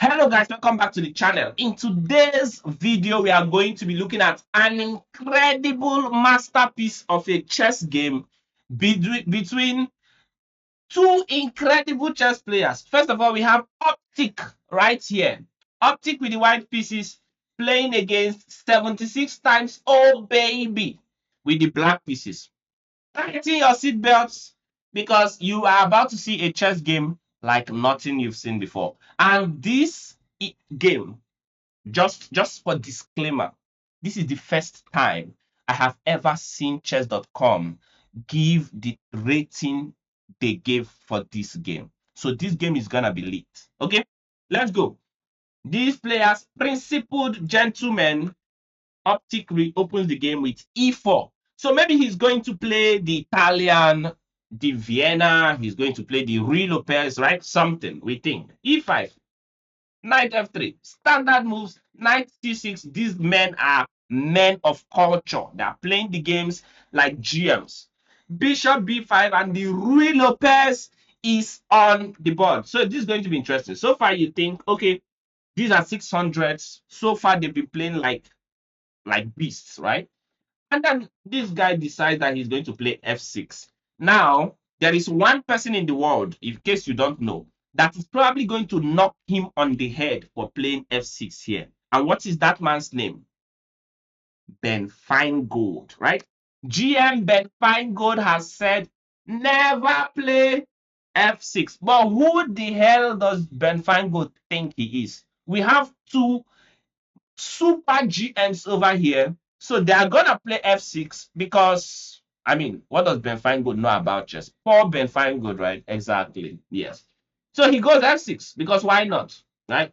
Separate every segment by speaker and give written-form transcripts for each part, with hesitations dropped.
Speaker 1: Hello guys, welcome back to the channel. In today's video, we are going to be looking at an incredible masterpiece of a chess game between two incredible chess players. First of all, we have Optic right here. Optic with the white pieces playing against 76 times Oh Baby with the black pieces. Tighten your seatbelts because you are about to see a chess game like nothing you've seen before. And this game, just for disclaimer, this is the first time I have ever seen chess.com give the rating they gave for this game. So this game is gonna be lit. Okay, let's go. These players, principled gentlemen, Optic reopens the game with e4. So maybe he's going to play the Italian, the Vienna, he's going to play the Rui Lopez, right? Something, we think. E5, knight f3, standard moves, knight c6. These men are men of culture. They are playing the games like GMs. Bishop b5, and the Rui Lopez is on the board. So this is going to be interesting. So far, you think, okay, these are 600s. So far, they've been playing like beasts, right? And then this guy decides that he's going to play f6. Now, there is one person in the world, in case you don't know, that is probably going to knock him on the head for playing f6 here. And what is that man's name? Ben Finegold, right? GM Ben Finegold has said, never play f6. But who the hell does Ben Finegold think he is? We have two super GMs over here. So they are gonna play f6 because I mean, what does Ben Finegold know about chess? Poor Ben Finegold, right? Exactly. Yes. So he goes f6 because why not? Right?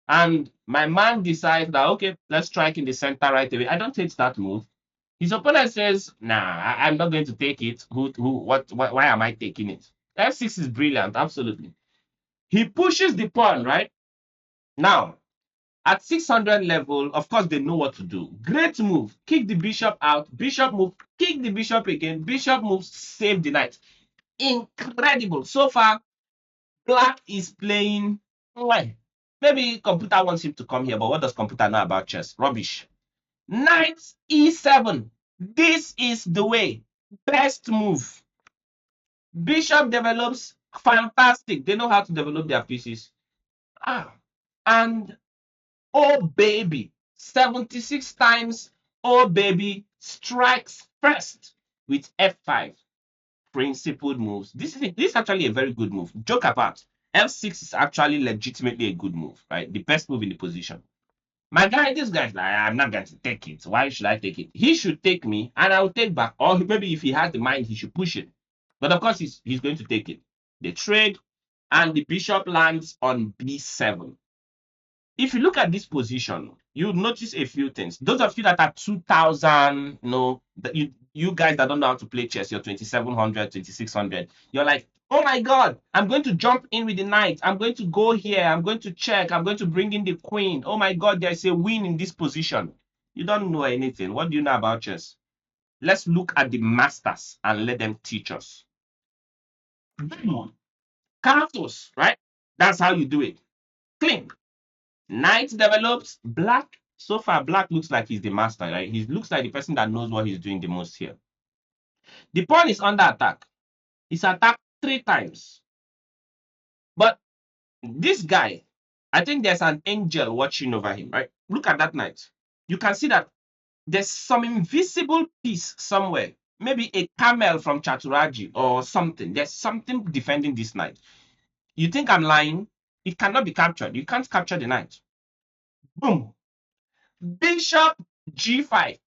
Speaker 1: And my man decides that okay, let's strike in the center right away. I don't take that move. His opponent says, nah, I'm not going to take it. Why am I taking it? F6 is brilliant, absolutely. He pushes the pawn, right? Now, at 600 level, of course, they know what to do. Great move. Kick the bishop out. Bishop move. Kick the bishop again. Bishop moves. Save the knight. Incredible. So far, black is playing. Well, maybe computer wants him to come here, but what does computer know about chess? Rubbish. Knight e7. This is the way. Best move. Bishop develops. Fantastic. They know how to develop their pieces. And oh baby, 76 times oh baby strikes first with f5. Principled moves. This is actually a very good move. Joke apart, f6 is actually legitimately a good move, right? The best move in the position. My guy, this guy's like, I'm not going to take it. Why should I take it? He should take me and I'll take back. Or maybe if he has the mind, he should push it. But of course, he's going to take it. They trade and the bishop lands on b7. If you look at this position, you notice a few things. Those of you that are 2000, you guys that don't know how to play chess, you're 2700, 2600. You're like, oh my God, I'm going to jump in with the knight. I'm going to go here. I'm going to check. I'm going to bring in the queen. Oh my God, there's a win in this position. You don't know anything. What do you know about chess? Let's look at the masters and let them teach us. Cartos, right? That's how you do it. Clean. Knight develops. Black, so far, black looks like he's the master, right? He looks like the person that knows what he's doing the most here. The pawn is under attack. He's attacked 3 times. But this guy, I think there's an angel watching over him, right? Look at that knight. You can see that there's some invisible piece somewhere. Maybe a camel from Chaturaji or something. There's something defending this knight. You think I'm lying? It cannot be captured. You can't capture the knight. Boom. Bishop g5.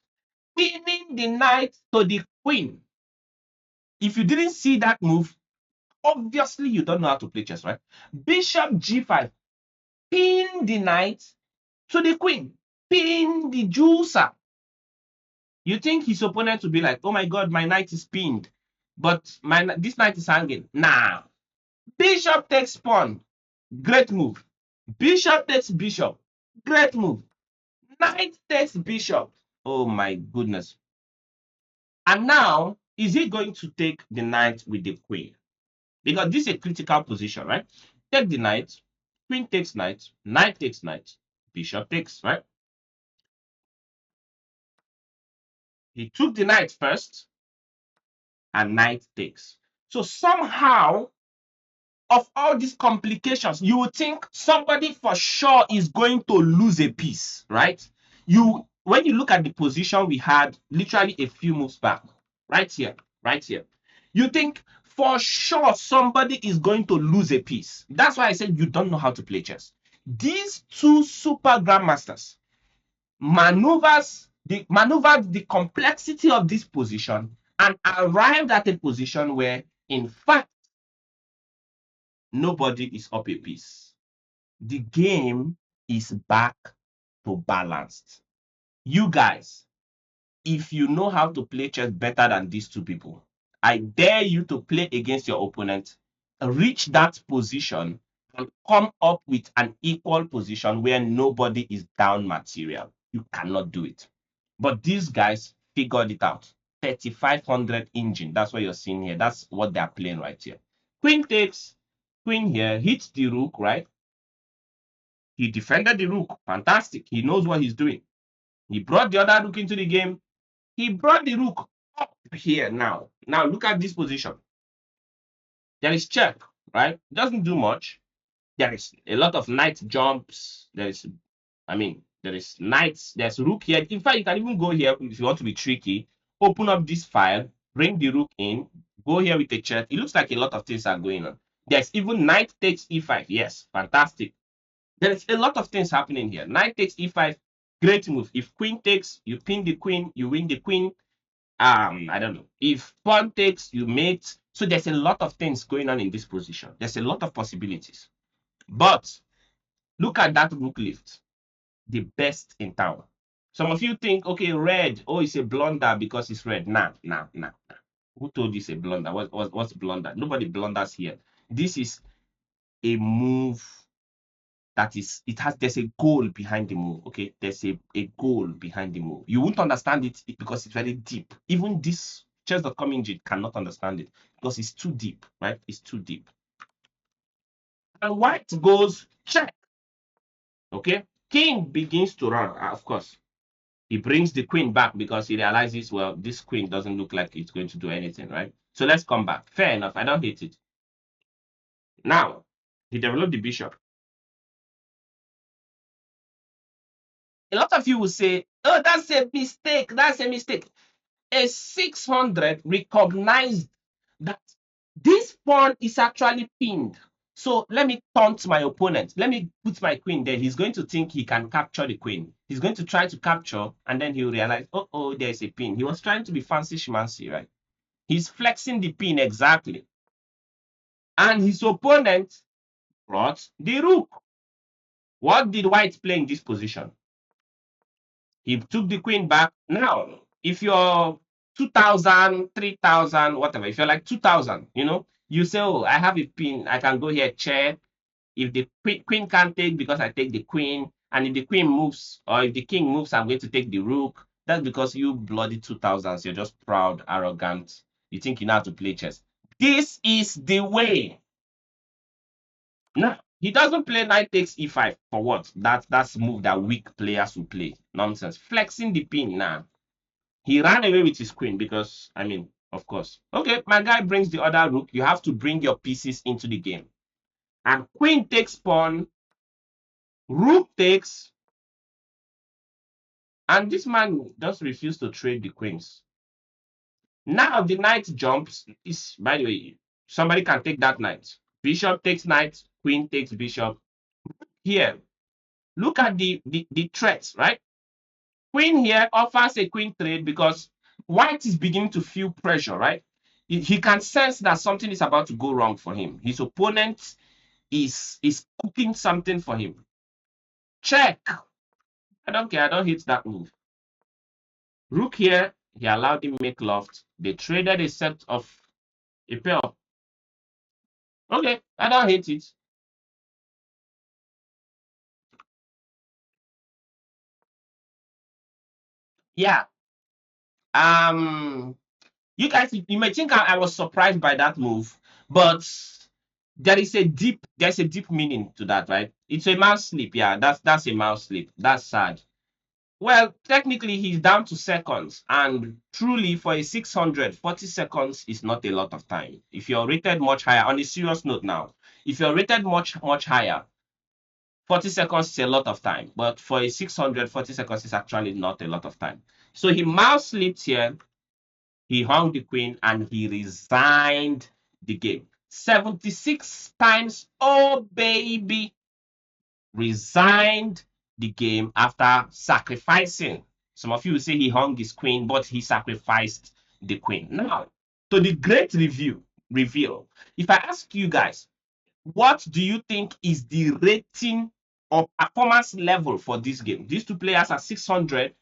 Speaker 1: Pinning the knight to the queen. If you didn't see that move, obviously you don't know how to play chess, right? Bishop g5. Pin the knight to the queen. Pin the juicer. You think his opponent will be like, oh my God, my knight is pinned. But this knight is hanging. Nah. Bishop takes pawn. Great move. Bishop takes bishop. Great move. Knight takes bishop. Oh my goodness. And now, is he going to take the knight with the queen? Because this is a critical position, right? Take the knight. Queen takes knight, knight takes knight, bishop takes, right? He took the knight first, and knight takes. So somehow, of all these complications, you would think somebody for sure is going to lose a piece, right? When you look at the position we had literally a few moves back, right here, right here, you think for sure somebody is going to lose a piece. That's why I said you don't know how to play chess. These two super grandmasters maneuvered the complexity of this position and arrived at a position where, in fact, nobody is up a piece. The game is back to balanced. You guys, if you know how to play chess better than these two people, I dare you to play against your opponent, reach that position, and come up with an equal position where nobody is down material. You cannot do it. But these guys figured it out. 3500 engine. That's what you're seeing here. That's what they're playing right here. Queen takes, queen here, hits the rook, right? He defended the rook. Fantastic. He knows what he's doing. He brought the other rook into the game. He brought the rook up here now. Now look at this position. There is check, right? Doesn't do much. There is a lot of knight jumps. There is knights. There's rook here. In fact, you can even go here if you want to be tricky. Open up this file, bring the rook in, go here with a check. It looks like a lot of things are going on. There's even knight takes e5. Yes, fantastic. There is a lot of things happening here. Knight takes e5, great move. If queen takes, you pin the queen, you win the queen. I don't know. If pawn takes, you mate. So there's a lot of things going on in this position. There's a lot of possibilities. But look at that rook lift. The best in town. Some of you think, okay, red, oh, it's a blunder because it's red. Nah. Who told you it's a blunder? What's blunder? Nobody blunders here. This is a move there's a goal behind the move. Okay, there's a goal behind the move. You won't understand it because it's very deep. Even this chess.com engine cannot understand it because it's too deep, right? It's too deep. And white goes check. Okay, king begins to run. Of course, he brings the queen back because he realizes, well, this queen doesn't look like it's going to do anything, right? So let's come back. Fair enough. I don't hate it. Now, he developed the bishop. A lot of you will say, oh, that's a mistake. That's a mistake. A 600 recognized that this pawn is actually pinned. So let me taunt my opponent. Let me put my queen there. He's going to think he can capture the queen. He's going to try to capture, and then he'll realize, oh, there's a pin. He was trying to be fancy schmancy, right? He's flexing the pin exactly. And his opponent brought the rook. What did white play in this position? He took the queen back. Now, if you're 2,000, 3,000, whatever, if you're like 2,000, you say, oh, I have a pin. I can go here, check. If the queen can't take because I take the queen, and if the queen moves, or if the king moves, I'm going to take the rook. That's because you bloody 2,000s. You're just proud, arrogant. You think you know how to play chess. This is the way. Now, he doesn't play knight takes e5 for what? That's a move that weak players will play. Nonsense. Flexing the pin now. He ran away with his queen because, of course. Okay, my guy brings the other rook. You have to bring your pieces into the game. And queen takes pawn. Rook takes. And this man just refused to trade the queens. Now the knight jumps. By the way, somebody can take that knight. Bishop takes knight. Queen takes bishop. Here, look at the threats, right? Queen here offers a queen trade because white is beginning to feel pressure, right? He can sense that something is about to go wrong for him. His opponent is cooking something for him. Check. I don't care. I don't hate that move. Rook here. He allowed him make loft. They traded a set of a pair of. Okay, I don't hate it. Yeah. You guys, you may think I was surprised by that move, but there's a deep meaning to that, right? It's a mouse sleep. Yeah, that's a mouse sleep. That's sad. Well, technically, he's down to seconds, and truly, for a 600, 40 seconds is not a lot of time. If you're rated much higher, on a serious note now, if you're rated much higher, 40 seconds is a lot of time. But for a 600, 40 seconds is actually not a lot of time. So he mouse slipped here, he hung the queen, and he resigned the game. 76 times, oh baby, resigned the game after sacrificing. Some of you will say he hung his queen, but he sacrificed the queen. Now, to the great reveal. If I ask you guys, what do you think is the rating or performance level for this game? These two players are 600,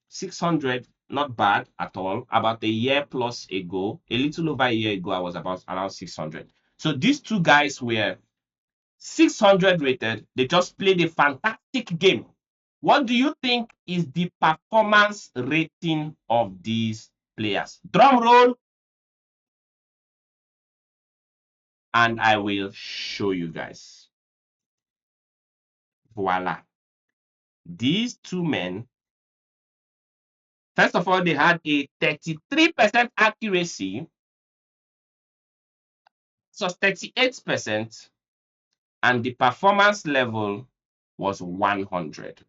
Speaker 1: 600, not bad at all. About a year plus ago, a little over a year ago, I was about around 600. So these two guys were 600 rated. They just played a fantastic game. What do you think is the performance rating of these players? Drum roll, and I will show you guys. Voila. These two men, first of all, they had a 33% accuracy, so 38%, and the performance level was 100.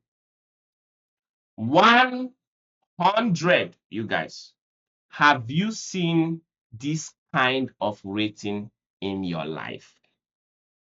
Speaker 1: 100, you guys. Have you seen this kind of rating in your life?